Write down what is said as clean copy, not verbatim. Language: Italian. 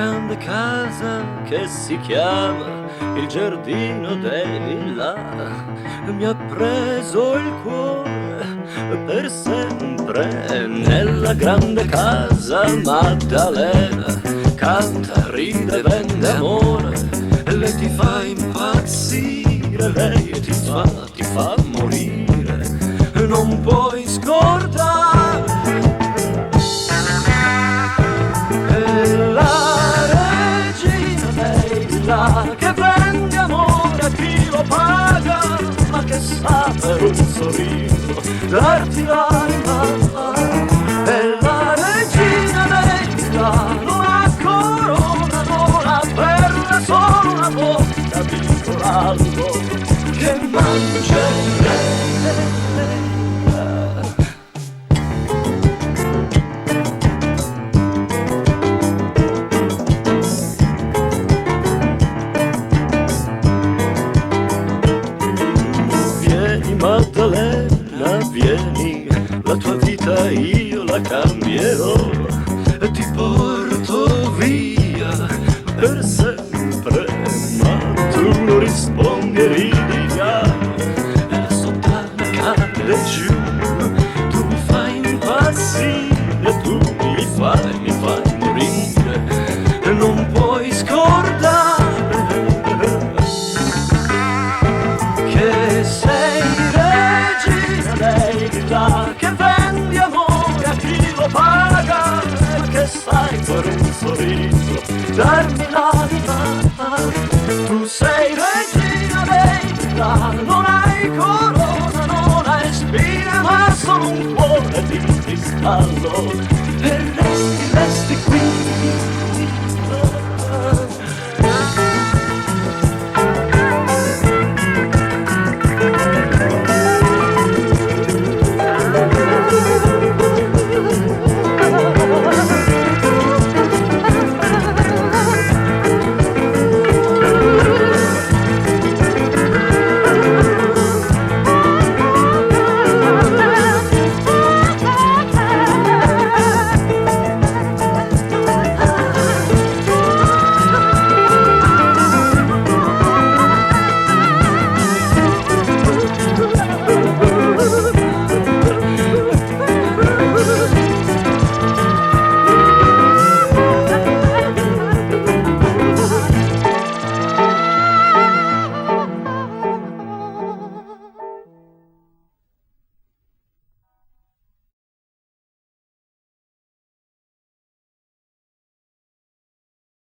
grande casa che si chiama il giardino dei villa mi ha preso il cuore per sempre. Nella grande casa Maddalena canta, ride, vende amore, lei ti fa impazzire, lei ti fa morire, non puoi scordare. Che vende amore a chi lo paga, ma che sa per un sorriso darti l'anima. E la regina bella non ha corona, non ha perle, solo una bocca di corallo che mangia. Maddalena, vieni, la tua vita io la cambierò e ti porto via per sempre. Ma tu non rispondi e ridi chiaro e la sottana cade giù. Tu mi fai impazzire, tu mi fai morire e non puoi scordare che sei che vendi amore a chi lo paga, che sai per un sorriso darmi l'anima. Tu sei regina bella, non hai corona, non hai spine, ma solo un cuore di cristallo